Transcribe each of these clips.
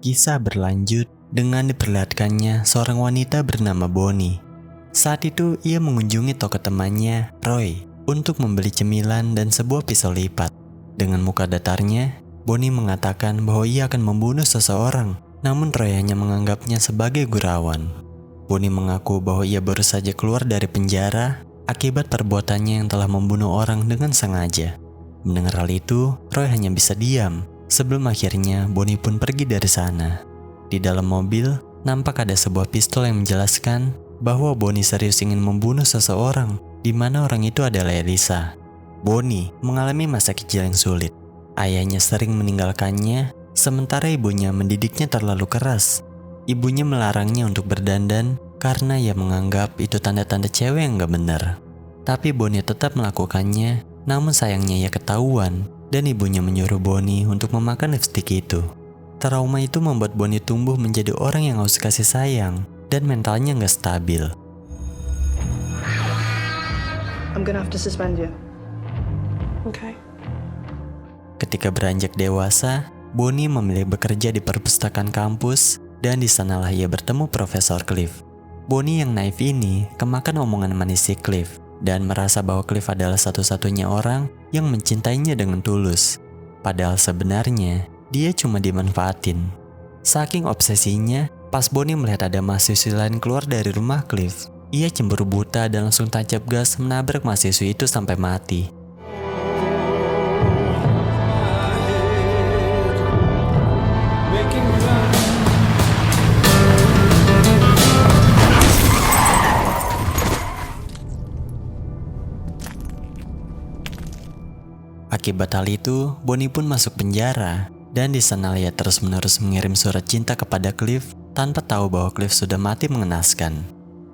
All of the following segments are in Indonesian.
Kisah berlanjut dengan diperlihatkannya seorang wanita bernama Bonnie. Saat itu ia mengunjungi toko temannya, Roy, untuk membeli cemilan dan sebuah pisau lipat. Dengan muka datarnya, Bonnie mengatakan bahwa ia akan membunuh seseorang, namun Roy hanya menganggapnya sebagai gurauan. Bonnie mengaku bahwa ia baru saja keluar dari penjara akibat perbuatannya yang telah membunuh orang dengan sengaja. Mendengar hal itu, Roy hanya bisa diam. Sebelum akhirnya Bonnie pun pergi dari sana. Di dalam mobil, nampak ada sebuah pistol yang menjelaskan bahwa Bonnie serius ingin membunuh seseorang, di mana orang itu adalah Elisa. Bonnie mengalami masa kecil yang sulit. Ayahnya sering meninggalkannya, sementara ibunya mendidiknya terlalu keras. Ibunya melarangnya untuk berdandan karena ia menganggap itu tanda-tanda cewek yang gak benar. Tapi Bonnie tetap melakukannya, namun sayangnya ia ketahuan dan ibunya menyuruh Bonnie untuk memakan lipstik itu. Trauma itu membuat Bonnie tumbuh menjadi orang yang haus kasih sayang dan mentalnya gak stabil. I'm gonna have to suspend you. Okay. Ketika beranjak dewasa, Bonnie memilih bekerja di perpustakaan kampus dan di sanalah ia bertemu Profesor Cliff. Bonnie yang naif ini kemakan omongan manis si Cliff dan merasa bahwa Cliff adalah satu-satunya orang yang mencintainya dengan tulus. Padahal sebenarnya dia cuma dimanfaatin. Saking obsesinya, pas Bonnie melihat ada mahasiswi lain keluar dari rumah Cliff, ia cemburu buta dan langsung tancap gas menabrak mahasiswi itu sampai mati. Akibat hal itu, Bonnie pun masuk penjara dan di sana ia terus-menerus mengirim surat cinta kepada Cliff tanpa tahu bahwa Cliff sudah mati mengenaskan.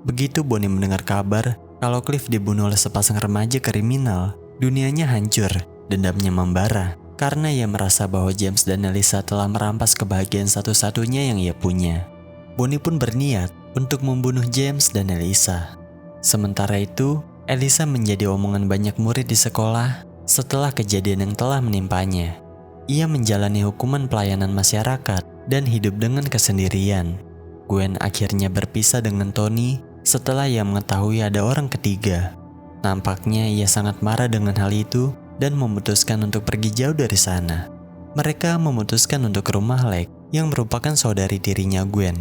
Begitu Bonnie mendengar kabar kalau Cliff dibunuh oleh sepasang remaja kriminal, dunianya hancur, dendamnya membara karena ia merasa bahwa James dan Elisa telah merampas kebahagiaan satu-satunya yang ia punya. Bonnie pun berniat untuk membunuh James dan Elisa. Sementara itu, Elisa menjadi omongan banyak murid di sekolah setelah kejadian yang telah menimpanya. Ia menjalani hukuman pelayanan masyarakat dan hidup dengan kesendirian. Gwen akhirnya berpisah dengan Tony setelah ia mengetahui ada orang ketiga. Nampaknya ia sangat marah dengan hal itu dan memutuskan untuk pergi jauh dari sana. Mereka memutuskan untuk ke rumah Lake yang merupakan saudari tirinya Gwen.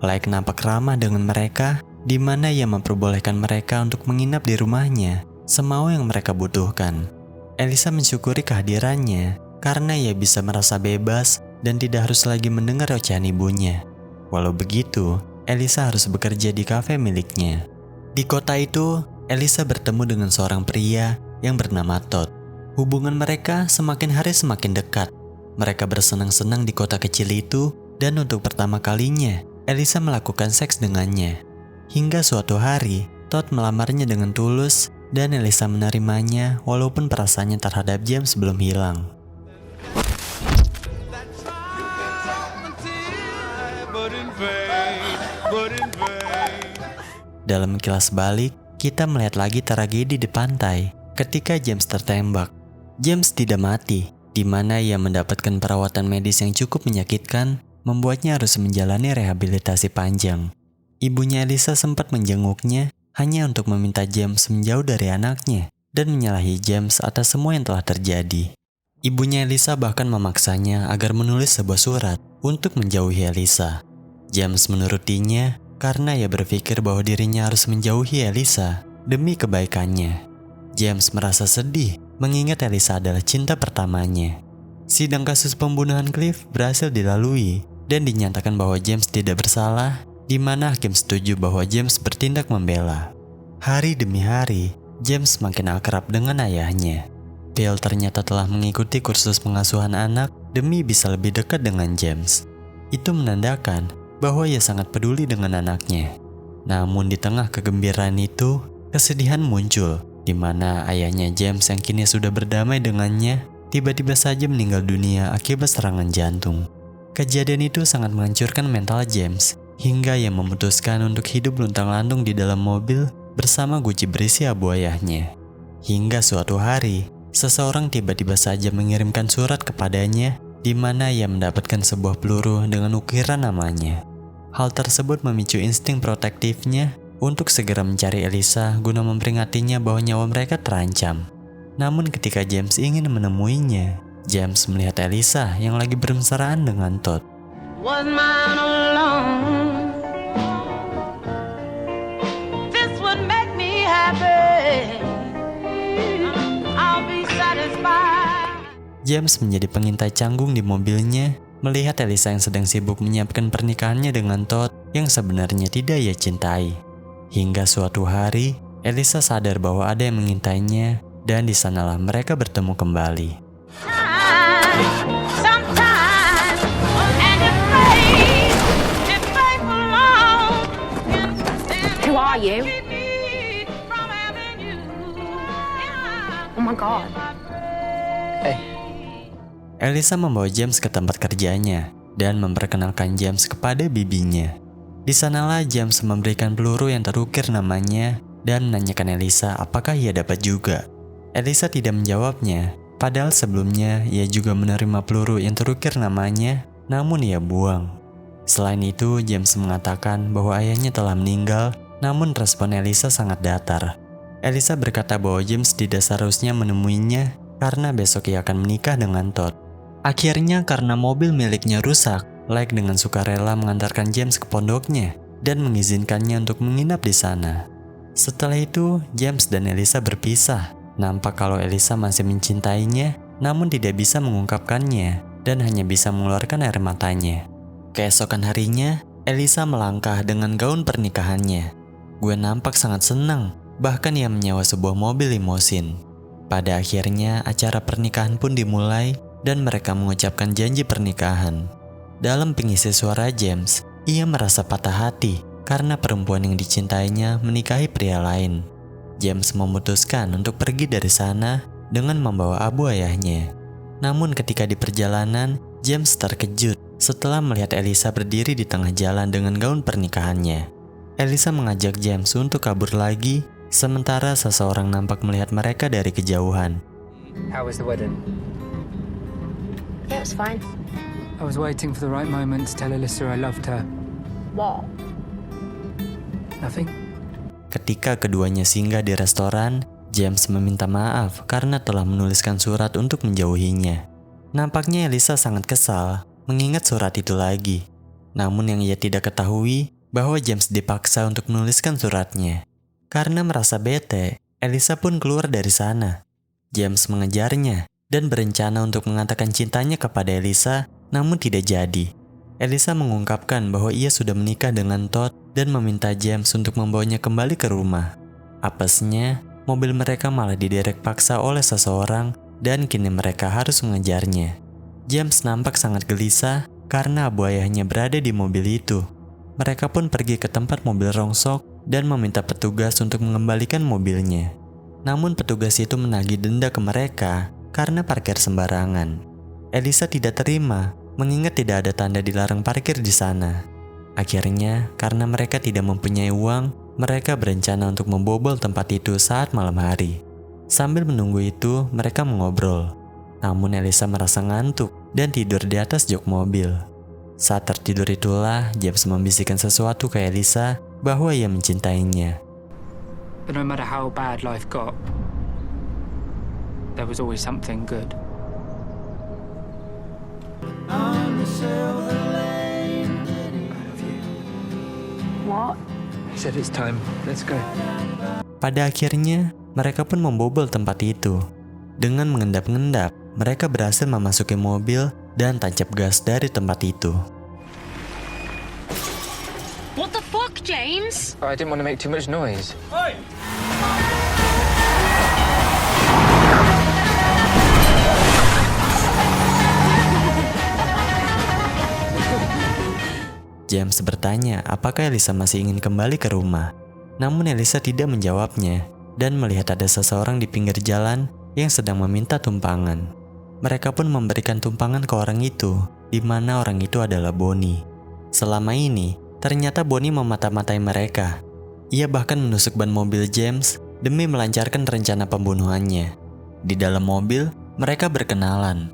Lake nampak ramah dengan mereka, di mana ia memperbolehkan mereka untuk menginap di rumahnya semau yang mereka butuhkan. Elisa mensyukuri kehadirannya karena ia bisa merasa bebas dan tidak harus lagi mendengar ocehan ibunya. Walau begitu, Elisa harus bekerja di kafe miliknya. Di kota itu, Elisa bertemu dengan seorang pria yang bernama Todd. Hubungan mereka semakin hari semakin dekat. Mereka bersenang-senang di kota kecil itu dan untuk pertama kalinya, Elisa melakukan seks dengannya. Hingga suatu hari, Todd melamarnya dengan tulus dan Elisa menerimanya walaupun perasaannya terhadap James belum hilang. Dalam kilas balik, kita melihat lagi tragedi di pantai ketika James tertembak. James tidak mati, di mana ia mendapatkan perawatan medis yang cukup menyakitkan, membuatnya harus menjalani rehabilitasi panjang. Ibunya Elisa sempat menjenguknya hanya untuk meminta James menjauh dari anaknya dan menyalahi James atas semua yang telah terjadi. Ibunya Elisa bahkan memaksanya agar menulis sebuah surat untuk menjauhi Elisa. James menurutinya karena ia berpikir bahwa dirinya harus menjauhi Elisa demi kebaikannya. James merasa sedih mengingat Elisa adalah cinta pertamanya. Sidang kasus pembunuhan Cliff berhasil dilalui dan dinyatakan bahwa James tidak bersalah, di mana hakim setuju bahwa James bertindak membela. Hari demi hari, James makin akrab dengan ayahnya. Bill ternyata telah mengikuti kursus pengasuhan anak demi bisa lebih dekat dengan James. Itu menandakan bahwa ia sangat peduli dengan anaknya. Namun di tengah kegembiraan itu, kesedihan muncul, di mana ayahnya James yang kini sudah berdamai dengannya, tiba-tiba saja meninggal dunia akibat serangan jantung. Kejadian itu sangat menghancurkan mental James, hingga ia memutuskan untuk hidup luntang-lantung di dalam mobil bersama guci berisi abu ayahnya. Hingga suatu hari, seseorang tiba-tiba saja mengirimkan surat kepadanya di mana ia mendapatkan sebuah peluru dengan ukiran namanya. Hal tersebut memicu insting protektifnya untuk segera mencari Elisa guna memperingatinya bahwa nyawa mereka terancam. Namun ketika James ingin menemuinya, James melihat Elisa yang lagi bermesraan dengan Todd. Was mine alone. This would make me happy. I'll be satisfied. James menjadi pengintai canggung di mobilnya, melihat Elisa yang sedang sibuk menyiapkan pernikahannya dengan Todd yang sebenarnya tidak ia cintai. Hingga suatu hari, Elisa sadar bahwa ada yang mengintainya, dan di sanalah mereka bertemu kembali. Who are you? Oh my God. Elisa membawa James ke tempat kerjanya dan memperkenalkan James kepada bibinya. Di sanalah James memberikan peluru yang terukir namanya dan menanyakan Elisa apakah ia dapat juga. Elisa tidak menjawabnya, padahal sebelumnya ia juga menerima peluru yang terukir namanya, namun ia buang. Selain itu, James mengatakan bahwa ayahnya telah meninggal, namun respon Elisa sangat datar. Elisa berkata bahwa James tidak seharusnya menemuinya karena besok ia akan menikah dengan Todd. Akhirnya karena mobil miliknya rusak, Lake dengan sukarela mengantarkan James ke pondoknya dan mengizinkannya untuk menginap di sana. Setelah itu, James dan Elisa berpisah. Nampak kalau Elisa masih mencintainya, namun tidak bisa mengungkapkannya dan hanya bisa mengeluarkan air matanya. Keesokan harinya, Elisa melangkah dengan gaun pernikahannya. Gwen nampak sangat senang, bahkan ia menyewa sebuah mobil limosin. Pada akhirnya, acara pernikahan pun dimulai dan mereka mengucapkan janji pernikahan. Dalam pengisi suara James, ia merasa patah hati karena perempuan yang dicintainya menikahi pria lain. James memutuskan untuk pergi dari sana dengan membawa abu ayahnya. Namun ketika di perjalanan, James terkejut setelah melihat Elisa berdiri di tengah jalan dengan gaun pernikahannya. Elisa mengajak James untuk kabur lagi, sementara seseorang nampak melihat mereka dari kejauhan. How was the wedding? Yeah, it was fine. I was waiting for the right moment to tell Alyssa I loved her. What? Nothing? Ketika keduanya singgah di restoran, James meminta maaf karena telah menuliskan surat untuk menjauhinya. Nampaknya Elisa sangat kesal mengingat surat itu lagi. Namun yang ia tidak ketahui bahwa James dipaksa untuk menuliskan suratnya. Karena merasa bete, Elisa pun keluar dari sana. James mengejarnya dan berencana untuk mengatakan cintanya kepada Elisa, namun tidak jadi. Elisa mengungkapkan bahwa ia sudah menikah dengan Todd dan meminta James untuk membawanya kembali ke rumah. Apesnya, mobil mereka malah diderek paksa oleh seseorang dan kini mereka harus mengejarnya. James nampak sangat gelisah karena abu ayahnya berada di mobil itu. Mereka pun pergi ke tempat mobil rongsok dan meminta petugas untuk mengembalikan mobilnya. Namun petugas itu menagih denda ke mereka karena parkir sembarangan. Elisa tidak terima, mengingat tidak ada tanda dilarang parkir di sana. Akhirnya, karena mereka tidak mempunyai uang, mereka berencana untuk membobol tempat itu saat malam hari. Sambil menunggu itu, mereka mengobrol. Namun Elisa merasa ngantuk dan tidur di atas jok mobil. Saat tertidur itulah, James membisikkan sesuatu ke Elisa bahwa ia mencintainya. But no matter how bad life got, there was always something good. What? He said it's time. Let's go. Pada akhirnya, mereka pun membobol tempat itu. Dengan mengendap-endap, mereka berhasil memasuki mobil dan tancap gas dari tempat itu. What the fuck, James? I didn't want to make too much noise. James bertanya apakah Elisa masih ingin kembali ke rumah. Namun Elisa tidak menjawabnya dan melihat ada seseorang di pinggir jalan yang sedang meminta tumpangan. Mereka pun memberikan tumpangan ke orang itu, di mana orang itu adalah Bonnie. Selama ini, ternyata Bonnie memata-matai mereka. Ia bahkan menusuk ban mobil James demi melancarkan rencana pembunuhannya. Di dalam mobil, mereka berkenalan.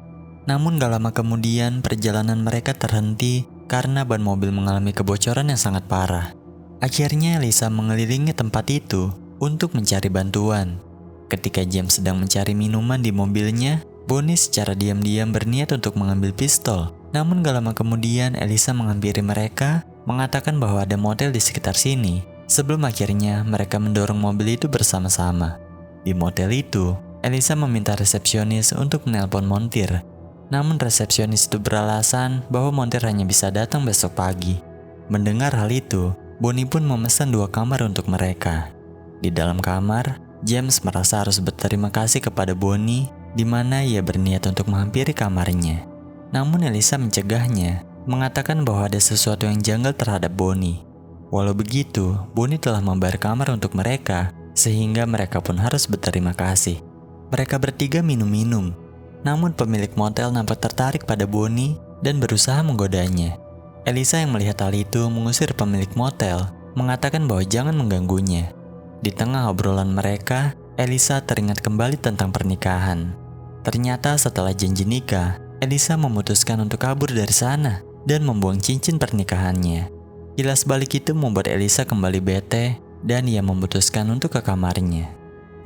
Namun gak lama kemudian perjalanan mereka terhenti karena ban mobil mengalami kebocoran yang sangat parah. Akhirnya Elisa mengelilingi tempat itu untuk mencari bantuan. Ketika James sedang mencari minuman di mobilnya, Bonnie secara diam-diam berniat untuk mengambil pistol. Namun gak lama kemudian Elisa menghampiri mereka, mengatakan bahwa ada motel di sekitar sini. Sebelum akhirnya mereka mendorong mobil itu bersama-sama. Di motel itu, Elisa meminta resepsionis untuk menelpon montir. Namun resepsionis itu beralasan bahwa montir hanya bisa datang besok pagi. Mendengar hal itu, Bonnie pun memesan 2 kamar untuk mereka. Di dalam kamar, James merasa harus berterima kasih kepada Bonnie, di mana ia berniat untuk menghampiri kamarnya. Namun Elisa mencegahnya, mengatakan bahwa ada sesuatu yang janggal terhadap Bonnie. Walau begitu, Bonnie telah membayar kamar untuk mereka, sehingga mereka pun harus berterima kasih. Mereka bertiga minum-minum. Namun pemilik motel nampak tertarik pada Bonnie dan berusaha menggodanya. Elisa yang melihat hal itu mengusir pemilik motel, mengatakan bahwa jangan mengganggunya. Di tengah obrolan mereka, Elisa teringat kembali tentang pernikahan. Ternyata setelah janji nikah, Elisa memutuskan untuk kabur dari sana dan membuang cincin pernikahannya. Kilas balik itu membuat Elisa kembali bete dan ia memutuskan untuk ke kamarnya.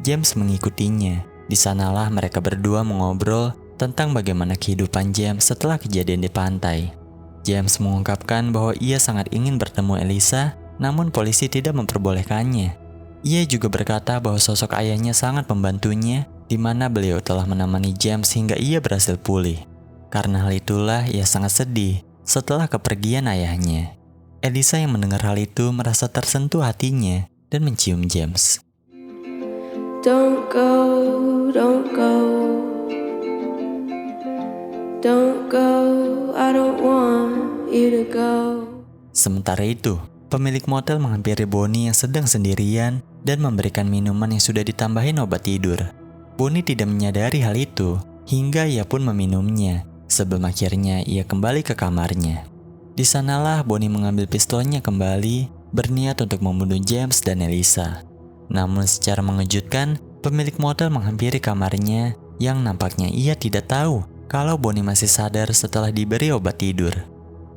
James mengikutinya. Di sanalah mereka berdua mengobrol tentang bagaimana kehidupan James setelah kejadian di pantai. James mengungkapkan bahwa ia sangat ingin bertemu Elisa, namun polisi tidak memperbolehkannya. Ia juga berkata bahwa sosok ayahnya sangat membantunya, di mana beliau telah menemani James hingga ia berhasil pulih. Karena hal itulah ia sangat sedih setelah kepergian ayahnya. Elisa yang mendengar hal itu merasa tersentuh hatinya dan mencium James. Don't go, don't go. Don't go, I don't want you to go. Sementara itu, pemilik motel menghampiri Bonnie yang sedang sendirian dan memberikan minuman yang sudah ditambahin obat tidur. Bonnie tidak menyadari hal itu hingga ia pun meminumnya. Sebelum akhirnya ia kembali ke kamarnya. Di sanalah Bonnie mengambil pistolnya kembali, berniat untuk membunuh James dan Elisa. Namun secara mengejutkan, pemilik motel menghampiri kamarnya yang nampaknya ia tidak tahu kalau Bonnie masih sadar setelah diberi obat tidur.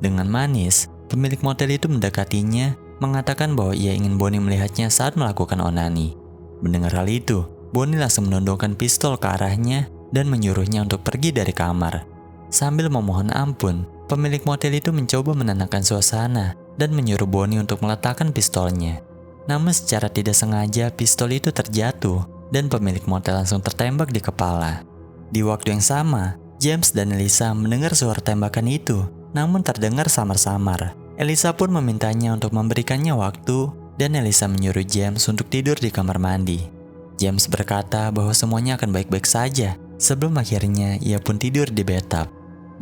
Dengan manis, pemilik motel itu mendekatinya, mengatakan bahwa ia ingin Bonnie melihatnya saat melakukan onani. Mendengar hal itu, Bonnie langsung menodongkan pistol ke arahnya dan menyuruhnya untuk pergi dari kamar. Sambil memohon ampun, pemilik motel itu mencoba menenangkan suasana dan menyuruh Bonnie untuk meletakkan pistolnya. Namun secara tidak sengaja pistol itu terjatuh dan pemilik motel langsung tertembak di kepala. Di waktu yang sama, James dan Elisa mendengar suara tembakan itu, namun terdengar samar-samar. Elisa pun memintanya untuk memberikannya waktu dan Elisa menyuruh James untuk tidur di kamar mandi. James berkata bahwa semuanya akan baik-baik saja sebelum akhirnya ia pun tidur di bathtub.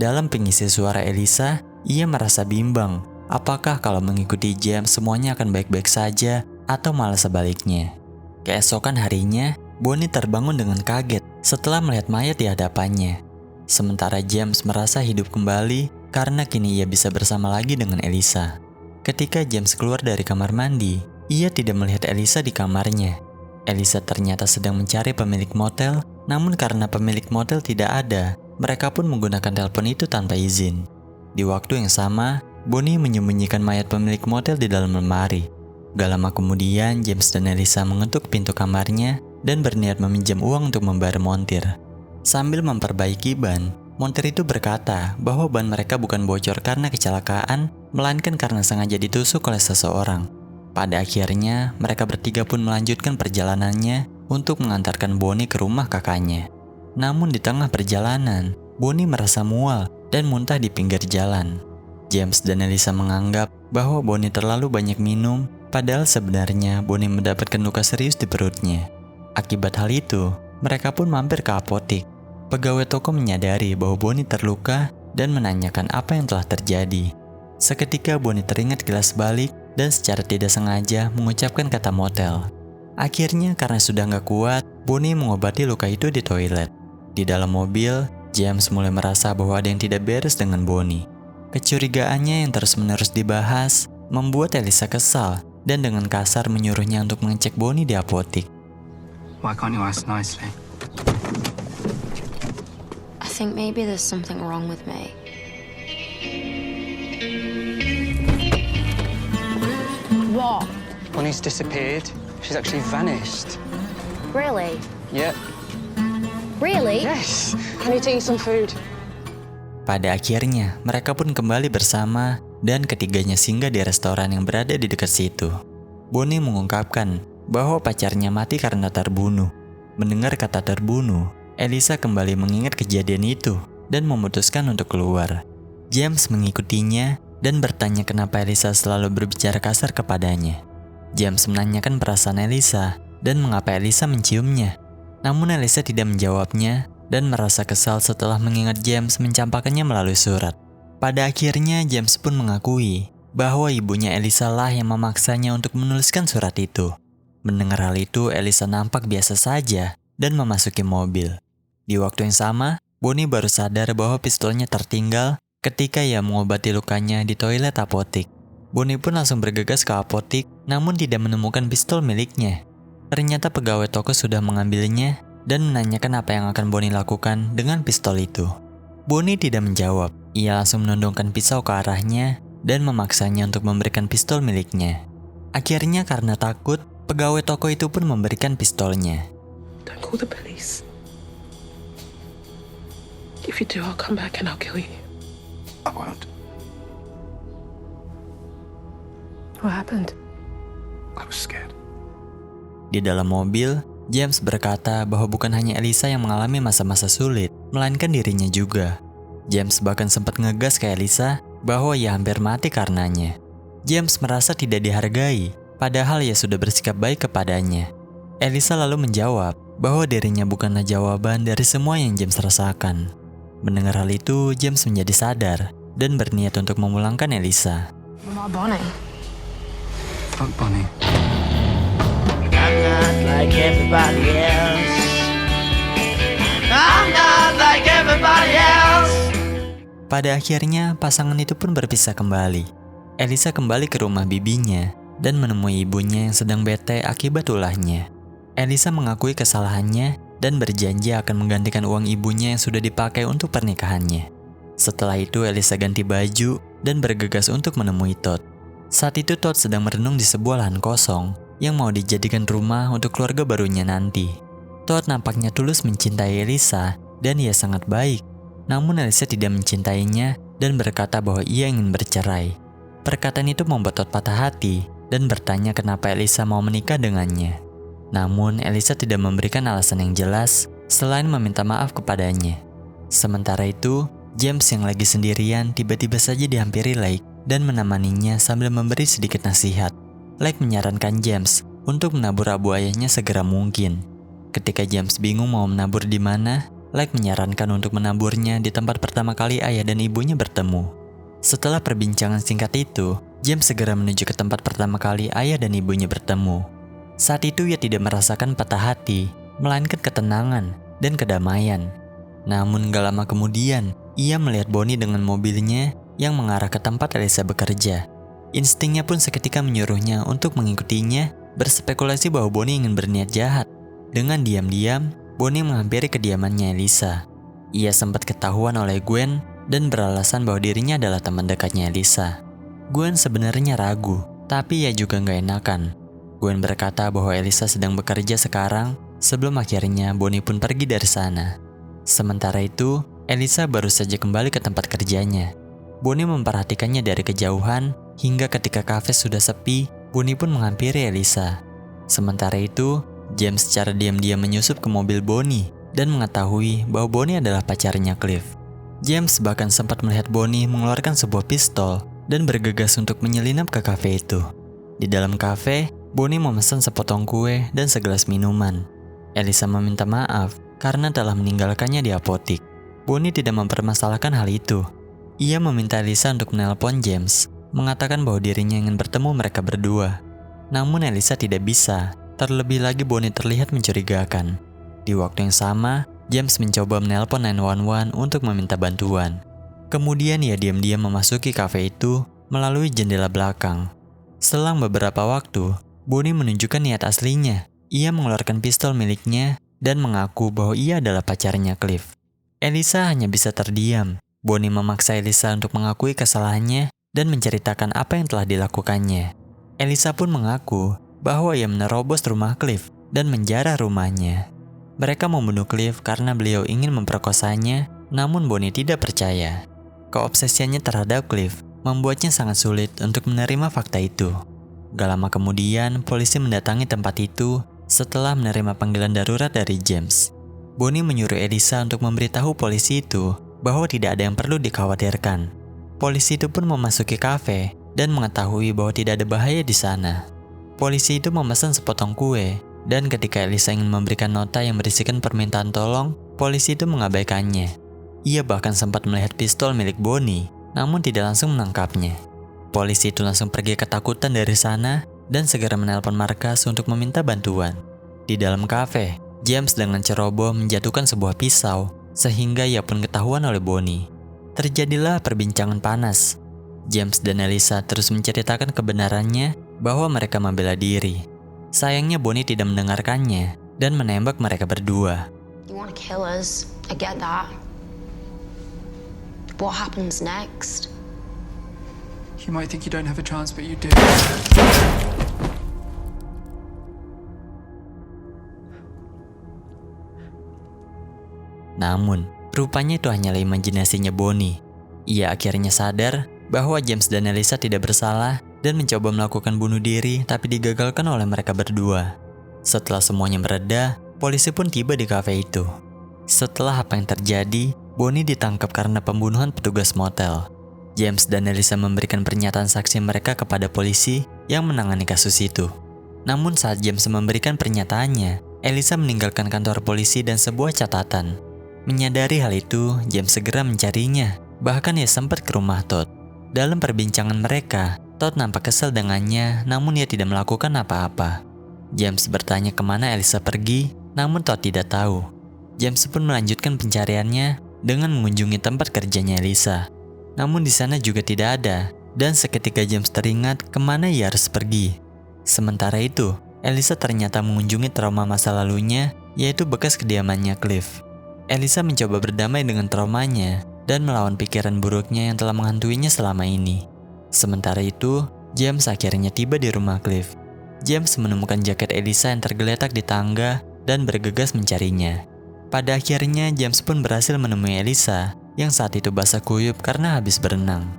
Dalam pengisi suara Elisa, ia merasa bimbang. Apakah kalau mengikuti James semuanya akan baik-baik saja atau malah sebaliknya? Keesokan harinya, Bonnie terbangun dengan kaget setelah melihat mayat di hadapannya. Sementara James merasa hidup kembali karena kini ia bisa bersama lagi dengan Elisa. Ketika James keluar dari kamar mandi, ia tidak melihat Elisa di kamarnya. Elisa ternyata sedang mencari pemilik motel, namun karena pemilik motel tidak ada, mereka pun menggunakan telepon itu tanpa izin. Di waktu yang sama, Bonnie menyembunyikan mayat pemilik motel di dalam lemari. Gak lama kemudian, James dan Elisa mengetuk pintu kamarnya dan berniat meminjam uang untuk membayar montir. Sambil memperbaiki ban, montir itu berkata bahwa ban mereka bukan bocor karena kecelakaan, melainkan karena sengaja ditusuk oleh seseorang. Pada akhirnya, mereka bertiga pun melanjutkan perjalanannya untuk mengantarkan Bonnie ke rumah kakaknya. Namun di tengah perjalanan, Bonnie merasa mual dan muntah di pinggir jalan. James dan Elisa menganggap bahwa Bonnie terlalu banyak minum, padahal sebenarnya Bonnie mendapatkan luka serius di perutnya. Akibat hal itu, mereka pun mampir ke apotik. Pegawai toko menyadari bahwa Bonnie terluka dan menanyakan apa yang telah terjadi. Seketika Bonnie teringat kilas balik dan secara tidak sengaja mengucapkan kata motel. Akhirnya karena sudah gak kuat, Bonnie mengobati luka itu di toilet. Di dalam mobil, James mulai merasa bahwa ada yang tidak beres dengan Bonnie. Kecurigaannya yang terus-menerus dibahas membuat Elisa kesal dan dengan kasar menyuruhnya untuk mengecek Bonnie di apotik. Why can't you ask nicely? I think maybe there's something wrong with me. What? Bonnie's disappeared. She's actually vanished. Really? Yeah. Really? Yes. I need to eat some food. Pada akhirnya, mereka pun kembali bersama dan ketiganya singgah di restoran yang berada di dekat situ. Bonnie mengungkapkan bahwa pacarnya mati karena terbunuh. Mendengar kata terbunuh, Elisa kembali mengingat kejadian itu dan memutuskan untuk keluar. James mengikutinya dan bertanya kenapa Elisa selalu berbicara kasar kepadanya. James menanyakan perasaan Elisa dan mengapa Elisa menciumnya. Namun Elisa tidak menjawabnya dan merasa kesal setelah mengingat James mencampakkannya melalui surat. Pada akhirnya James pun mengakui bahwa ibunya Elisa lah yang memaksanya untuk menuliskan surat itu. Mendengar hal itu, Elisa nampak biasa saja dan memasuki mobil. Di waktu yang sama, Bonnie baru sadar bahwa pistolnya tertinggal ketika ia mengobati lukanya di toilet apotik. Bonnie pun langsung bergegas ke apotik, namun tidak menemukan pistol miliknya. Ternyata pegawai toko sudah mengambilnya dan menanyakan apa yang akan Bonnie lakukan dengan pistol itu. Bonnie tidak menjawab. Ia langsung menodongkan pisau ke arahnya dan memaksanya untuk memberikan pistol miliknya. Akhirnya karena takut, pegawai toko itu pun memberikan pistolnya. Don't call the police. If you do, I'll come back and I'll kill you. I won't. What happened? I was scared. Di dalam mobil, James berkata bahwa bukan hanya Elisa yang mengalami masa-masa sulit, melainkan dirinya juga. James bahkan sempat ngegas ke Elisa bahwa ia hampir mati karenanya. James merasa tidak dihargai, padahal ia sudah bersikap baik kepadanya. Elisa lalu menjawab bahwa dirinya bukanlah jawaban dari semua yang James rasakan. Mendengar hal itu, James menjadi sadar dan berniat untuk memulangkan Elisa. What about Bonnie? Fuck Bonnie. I'm not like everybody else. I'm not like everybody else. Pada akhirnya, pasangan itu pun berpisah kembali. Elisa kembali ke rumah bibinya dan menemui ibunya yang sedang bete akibat ulahnya. Elisa mengakui kesalahannya dan berjanji akan menggantikan uang ibunya yang sudah dipakai untuk pernikahannya. Setelah itu, Elisa ganti baju dan bergegas untuk menemui Todd. Saat itu Todd sedang merenung di sebuah lahan kosong yang mau dijadikan rumah untuk keluarga barunya nanti. Todd nampaknya tulus mencintai Elisa dan ia sangat baik. Namun Elisa tidak mencintainya dan berkata bahwa ia ingin bercerai. Perkataan itu membuat Todd patah hati dan bertanya kenapa Elisa mau menikah dengannya. Namun Elisa tidak memberikan alasan yang jelas selain meminta maaf kepadanya. Sementara itu, James yang lagi sendirian tiba-tiba saja dihampiri Lake dan menemaninya sambil memberi sedikit nasihat. Lake menyarankan James untuk menabur abu ayahnya segera mungkin. Ketika James bingung mau menabur di mana, Lake menyarankan untuk menaburnya di tempat pertama kali ayah dan ibunya bertemu. Setelah perbincangan singkat itu, James segera menuju ke tempat pertama kali ayah dan ibunya bertemu. Saat itu ia tidak merasakan patah hati, melainkan ketenangan dan kedamaian. Namun gak lama kemudian, ia melihat Bonnie dengan mobilnya yang mengarah ke tempat Elisa bekerja. Instingnya pun seketika menyuruhnya untuk mengikutinya, berspekulasi bahwa Bonnie ingin berniat jahat. Dengan diam-diam, Bonnie menghampiri kediamannya Elisa. Ia sempat ketahuan oleh Gwen dan beralasan bahwa dirinya adalah teman dekatnya Elisa. Gwen sebenarnya ragu, tapi ia juga gak enakan. Gwen berkata bahwa Elisa sedang bekerja sekarang sebelum akhirnya Bonnie pun pergi dari sana. Sementara itu, Elisa baru saja kembali ke tempat kerjanya. Bonnie memperhatikannya dari kejauhan hingga ketika kafe sudah sepi, Bonnie pun menghampiri Elisa. Sementara itu, James secara diam-diam menyusup ke mobil Bonnie dan mengetahui bahwa Bonnie adalah pacarnya Cliff. James bahkan sempat melihat Bonnie mengeluarkan sebuah pistol dan bergegas untuk menyelinap ke kafe itu. Di dalam kafe, Bonnie memesan sepotong kue dan segelas minuman. Elisa meminta maaf karena telah meninggalkannya di apotik. Bonnie tidak mempermasalahkan hal itu. Ia meminta Elisa untuk menelpon James, mengatakan bahwa dirinya ingin bertemu mereka berdua. Namun Elisa tidak bisa, terlebih lagi Bonnie terlihat mencurigakan. Di waktu yang sama, James mencoba menelpon 911 untuk meminta bantuan. Kemudian ia diam-diam memasuki kafe itu melalui jendela belakang. Selang beberapa waktu, Bonnie menunjukkan niat aslinya. Ia mengeluarkan pistol miliknya dan mengaku bahwa ia adalah pacarnya Cliff. Elisa hanya bisa terdiam. Bonnie memaksa Elisa untuk mengakui kesalahannya dan menceritakan apa yang telah dilakukannya. Elisa pun mengaku bahwa ia menerobos rumah Cliff dan menjarah rumahnya. Mereka membunuh Cliff karena beliau ingin memperkosanya, namun Bonnie tidak percaya. Keobsesiannya terhadap Cliff membuatnya sangat sulit untuk menerima fakta itu. Gak lama kemudian, polisi mendatangi tempat itu setelah menerima panggilan darurat dari James. Bonnie menyuruh Elisa untuk memberitahu polisi itu bahwa tidak ada yang perlu dikhawatirkan. Polisi itu pun memasuki kafe dan mengetahui bahwa tidak ada bahaya di sana. Polisi itu memesan sepotong kue, dan ketika Elisa ingin memberikan nota yang berisikan permintaan tolong, polisi itu mengabaikannya. Ia bahkan sempat melihat pistol milik Bonnie, namun tidak langsung menangkapnya. Polisi itu langsung pergi ketakutan dari sana dan segera menelpon markas untuk meminta bantuan. Di dalam kafe, James dengan ceroboh menjatuhkan sebuah pisau, sehingga ia pun ketahuan oleh Bonnie. Terjadilah perbincangan panas. James dan Elisa terus menceritakan kebenarannya bahwa mereka membela diri. Sayangnya Bonnie tidak mendengarkannya dan menembak mereka berdua. You want to kill us? I get that. What happens next? You might think you don't have a chance, but you do. Namun, rupanya itu hanyalah imajinasinya Bonnie. Ia akhirnya sadar bahwa James dan Elisa tidak bersalah dan mencoba melakukan bunuh diri, tapi digagalkan oleh mereka berdua. Setelah semuanya mereda, polisi pun tiba di kafe itu. Setelah apa yang terjadi, Bonnie ditangkap karena pembunuhan petugas motel. James dan Elisa memberikan pernyataan saksi mereka kepada polisi yang menangani kasus itu. Namun saat James memberikan pernyataannya, Elisa meninggalkan kantor polisi dan sebuah catatan. Menyadari hal itu, James segera mencarinya. Bahkan ia sempat ke rumah Todd. Dalam perbincangan mereka, Todd nampak kesal dengannya, namun ia tidak melakukan apa-apa. James bertanya kemana Elisa pergi, namun Todd tidak tahu. James pun melanjutkan pencariannya dengan mengunjungi tempat kerjanya Elisa. Namun di sana juga tidak ada, dan seketika James teringat kemana ia harus pergi. Sementara itu, Elisa ternyata mengunjungi trauma masa lalunya, yaitu bekas kediamannya Cliff. Elisa mencoba berdamai dengan traumanya dan melawan pikiran buruknya yang telah menghantuinya selama ini. Sementara itu, James akhirnya tiba di rumah Cliff. James menemukan jaket Elisa yang tergeletak di tangga dan bergegas mencarinya. Pada akhirnya, James pun berhasil menemui Elisa yang saat itu basah kuyup karena habis berenang.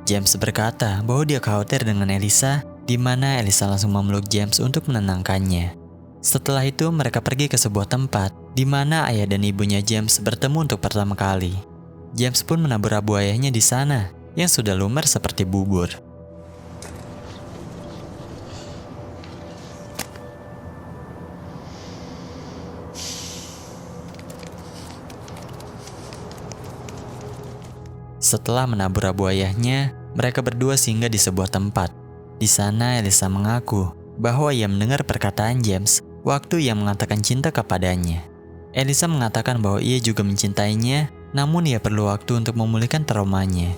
James berkata bahwa dia khawatir dengan Elisa, di mana Elisa langsung memeluk James untuk menenangkannya. Setelah itu, mereka pergi ke sebuah tempat di mana ayah dan ibunya James bertemu untuk pertama kali. James pun menabur-abu ayahnya di sana yang sudah lumer seperti bubur. Setelah menabur-abu ayahnya, mereka berdua singgah di sebuah tempat. Di sana Elisa mengaku bahwa ia mendengar perkataan James waktu ia mengatakan cinta kepadanya. Elisa mengatakan bahwa ia juga mencintainya, namun ia perlu waktu untuk memulihkan traumanya.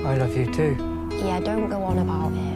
I love you too. Yeah, don't go on about it.